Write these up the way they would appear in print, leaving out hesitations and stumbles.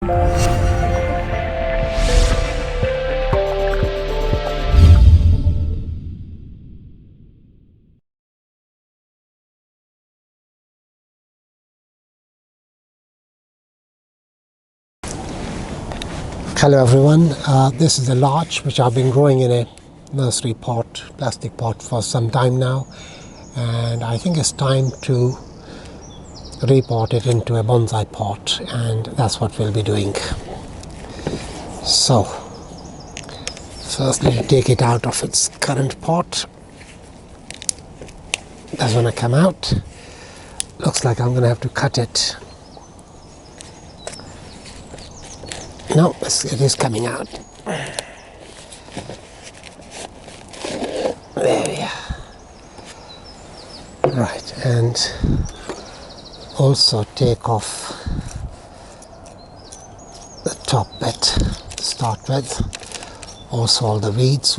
Hello everyone, this is the larch which I've been growing in a nursery pot, plastic pot for some time now, and I think it's time to repot it into a bonsai pot, and that's what we'll be doing. So first let me take it out of its current pot. That's when I come out. Looks like I'm going to have to cut it. No, it is coming out. There we are. Right, and also take off the top bit to start with. Also all the weeds.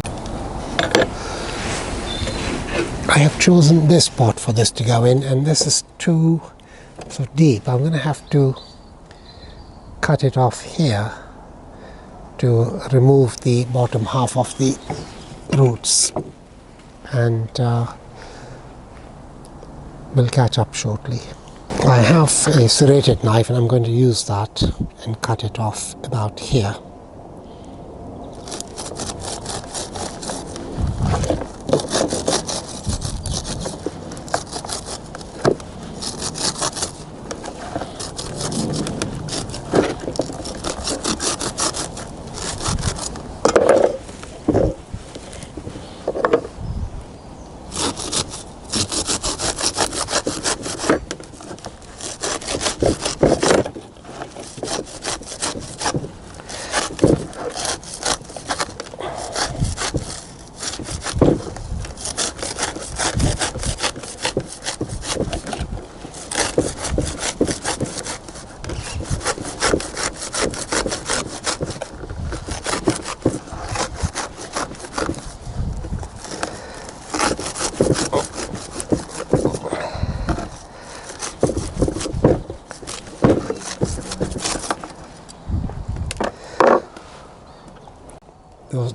I have chosen this pot for this to go in, and this is too so deep. I'm going to have to cut it off here to remove the bottom half of the roots, and we'll catch up shortly. I have a serrated knife and I'm going to use that and cut it off about here.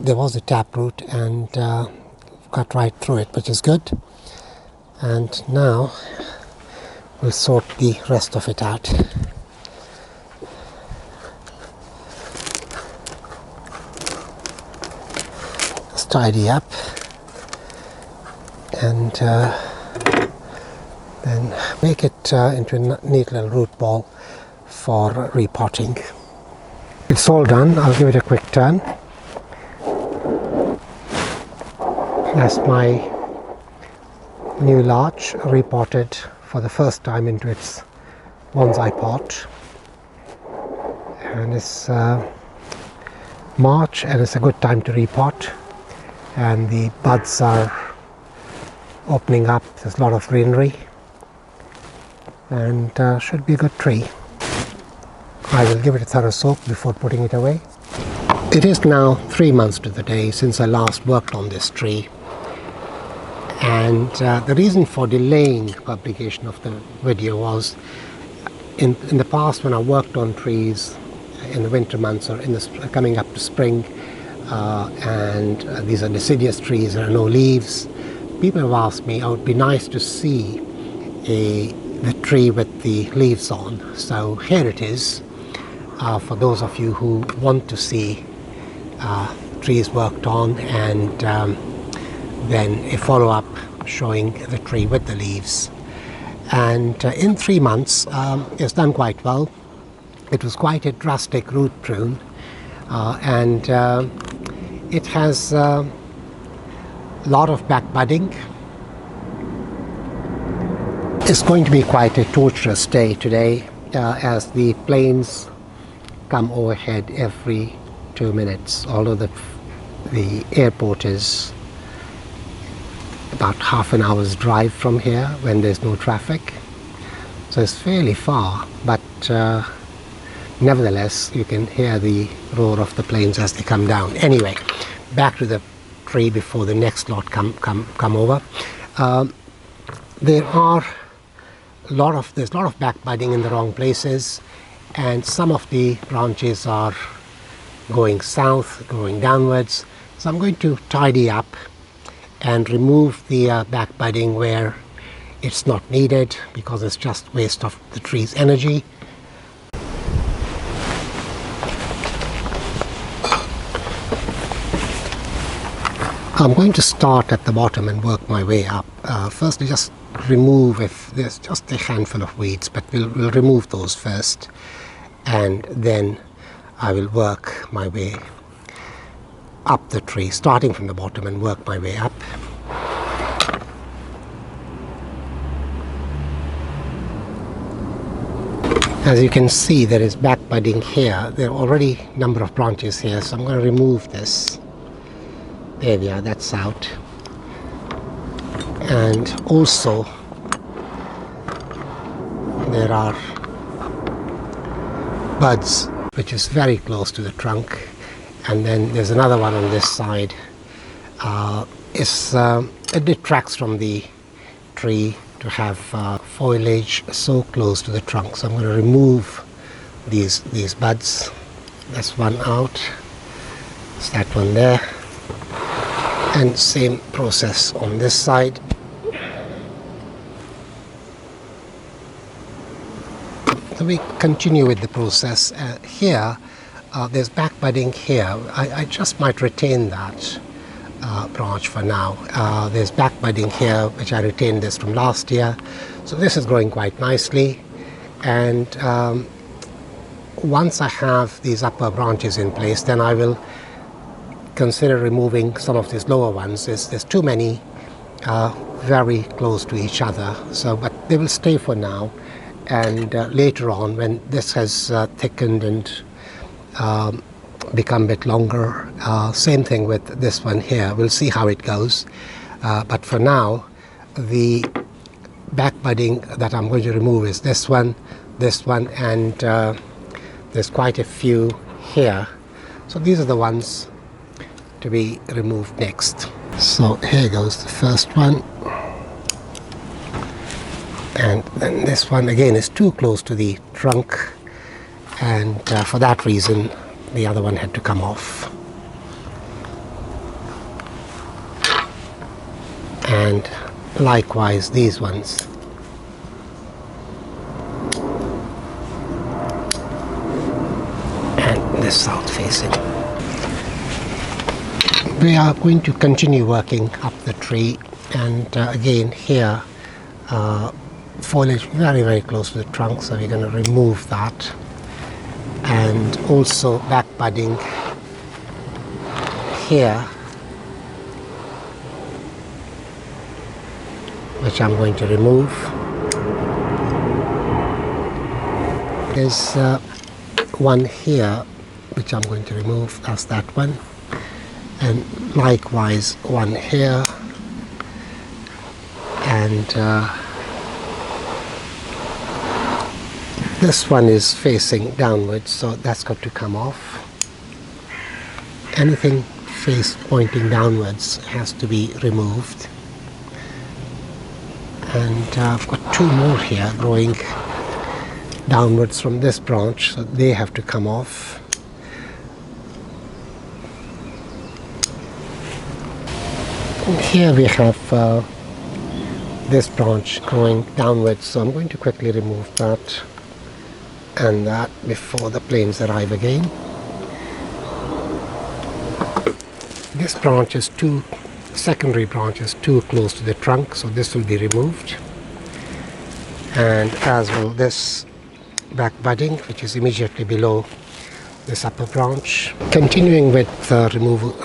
There was a taproot and cut right through it, which is good. And now we'll sort the rest of it out. Let's tidy up and then make it into a neat little root ball for repotting. It's all done. I'll give it a quick turn. That's my new larch repotted for the first time into its bonsai pot, and it's March and it's a good time to repot, and the buds are opening up. There's a lot of greenery and should be a good tree. I will give it a thorough soak before putting it away. It is now 3 months to the day since I last worked on this tree. And the reason for delaying publication of the video was in the past, when I worked on trees in the winter months or in the coming up to spring, and these are deciduous trees, there are no leaves, people have asked me, oh, it would be nice to see the tree with the leaves on. So here it is, for those of you who want to see trees worked on, and then a follow-up showing the tree with the leaves. And in 3 months it's done quite well. It was quite a drastic root prune, and it has a lot of back budding. It's going to be quite a torturous day today, as the planes come overhead every 2 minutes, although the airport is about half an hour's drive from here when there's no traffic. So it's fairly far, but nevertheless you can hear the roar of the planes as they come down. Anyway, back to the tree before the next lot come over. There's a lot of back budding in the wrong places, and some of the branches are going south, going downwards. So I'm going to tidy up and remove the back budding where it's not needed, because it's just waste of the tree's energy. I'm going to start at the bottom and work my way up. Firstly, just remove, if there's just a handful of weeds, but we'll remove those first, and then I will work my way up the tree, starting from the bottom and work my way up. As you can see, there is back budding here. There are already a number of branches here, so I'm going to remove this. There we are, that's out. And also there are buds which is very close to the trunk, and then there's another one on this side. It detracts from the tree to have foliage so close to the trunk, so I'm going to remove these buds. That's one out, there's that one there, and same process on this side. So we continue with the process. Here there's back budding here. I just might retain that branch for now. There's back budding here which I retained this from last year, so this is growing quite nicely. And once I have these upper branches in place, then I will consider removing some of these lower ones. There's too many very close to each other, so but they will stay for now, and later on when this has thickened and become a bit longer, same thing with this one here, we'll see how it goes, but for now the back budding that I'm going to remove is this one, and there's quite a few here, so these are the ones to be removed next. So here goes the first one, and then this one again is too close to the trunk, and for that reason the other one had to come off. And likewise these ones. And this south facing. We are going to continue working up the tree, and again here foliage very close to the trunk, so we're going to remove that, and also back budding here which I'm going to remove. There's one here which I'm going to remove, that's that one, and likewise one here, and this one is facing downwards, so that's got to come off. Anything face pointing downwards has to be removed. And I've got two more here growing downwards from this branch, so they have to come off. And here we have this branch growing downwards, so I'm going to quickly remove that and that before the planes arrive again. This branch is secondary branch is too close to the trunk, so this will be removed, and as will this back budding which is immediately below this upper branch. Continuing with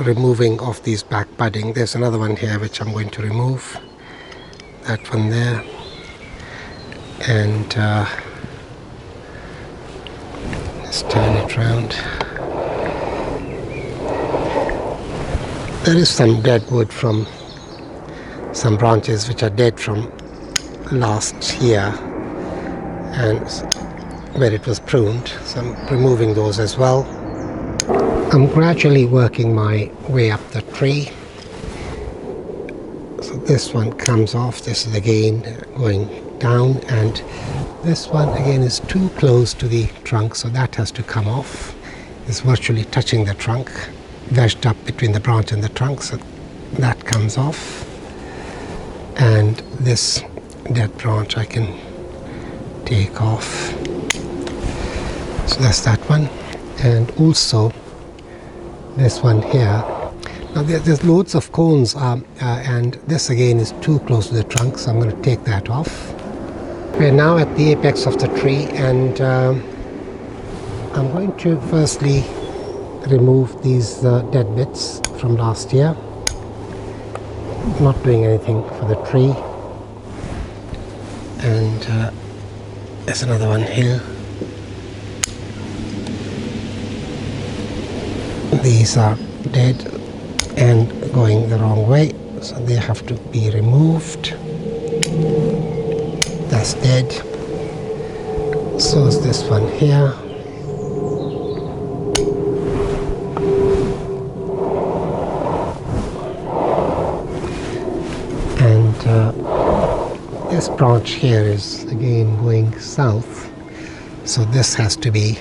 removing of these back budding, there's another one here which I'm going to remove, that one there, and let's turn it around. There is some dead wood from some branches which are dead from last year and where it was pruned, so I'm removing those as well. I'm gradually working my way up the tree. So this one comes off, this is again going down, and This one again is too close to the trunk, so that has to come off. It's virtually touching the trunk, wedged up between the branch and the trunk, so that comes off. And this dead branch I can take off. So that's that one. And also this one here. Now there's loads of cones, and this again is too close to the trunk, so I'm going to take that off. We're now at the apex of the tree, and I'm going to firstly remove these dead bits from last year. Not doing anything for the tree. And there's another one here. These are dead and going the wrong way, so they have to be removed. That's dead. So is this one here. And this branch here is again going south, so this has to be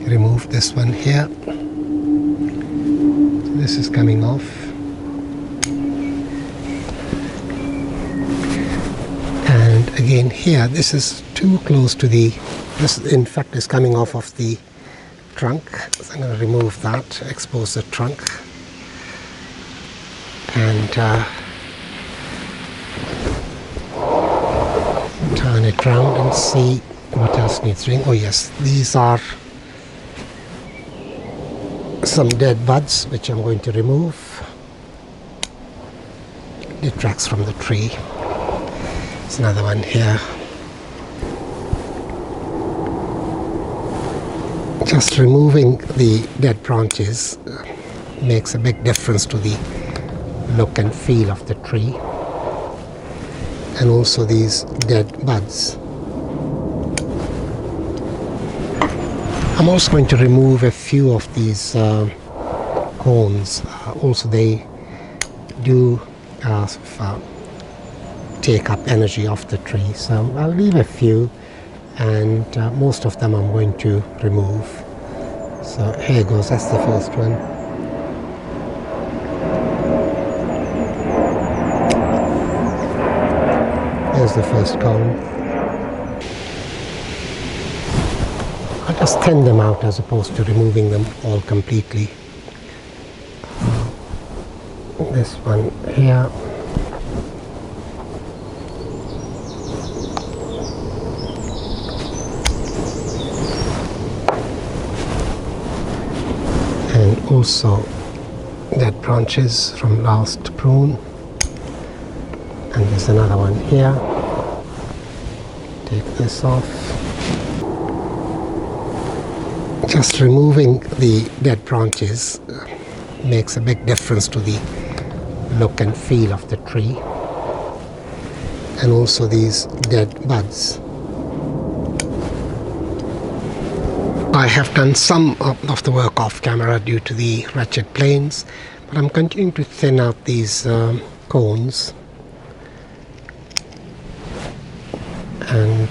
removed. This one here. This is coming off. And again here, this is too close to the, this in fact is coming off of the trunk. So I'm going to remove that, expose the trunk, and turn it round and see what else needs doing. Oh yes, these are some dead buds which I'm going to remove. Detracts from the tree. There's another one here. Just removing the dead branches makes a big difference to the look and feel of the tree. And also these dead buds. I'm also going to remove a few of these cones. Also they do take up energy off the tree, so I'll leave a few, and most of them I'm going to remove. So here goes, that's the first one. There's the first cone. I just thin them out as opposed to removing them all completely. This one here. And also dead branches from last prune. And there's another one here. Take this off. Just removing the dead branches makes a big difference to the look and feel of the tree. And also these dead buds. I have done some of the work off camera due to the wretched planes, but I'm continuing to thin out these cones. And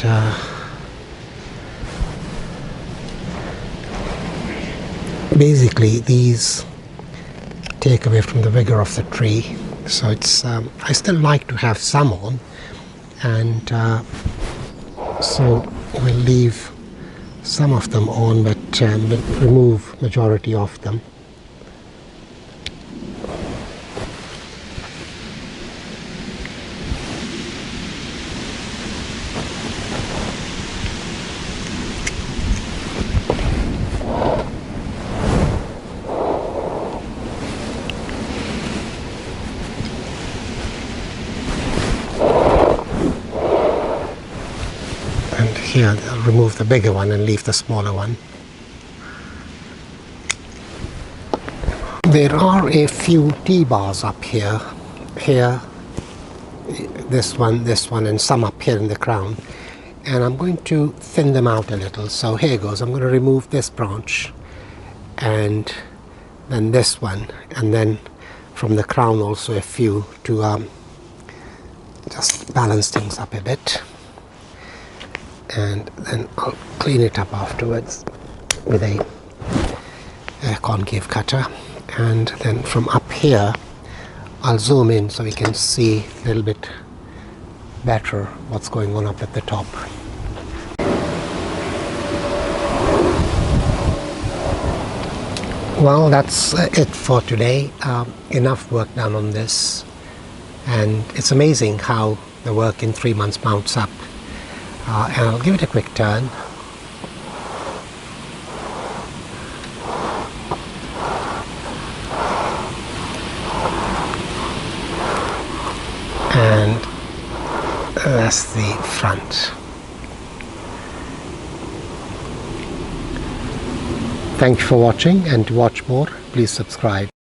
basically these take away from the vigor of the tree, so it's I still like to have some on, and so we'll leave some of them on, but remove majority of them. Here, I'll remove the bigger one and leave the smaller one. There are a few T-bars up here, this one, and some up here in the crown. And I'm going to thin them out a little. So here goes. I'm going to remove this branch, and then this one, and then from the crown also a few to just balance things up a bit. and then I'll clean it up afterwards with a concave cutter. And then from up here I'll zoom in so we can see a little bit better what's going on up at the top. Well, that's it for today. Enough work done on this, and it's amazing how the work in 3 months mounts up. And I'll give it a quick turn. And that's the front. Thank you for watching, and to watch more, please subscribe.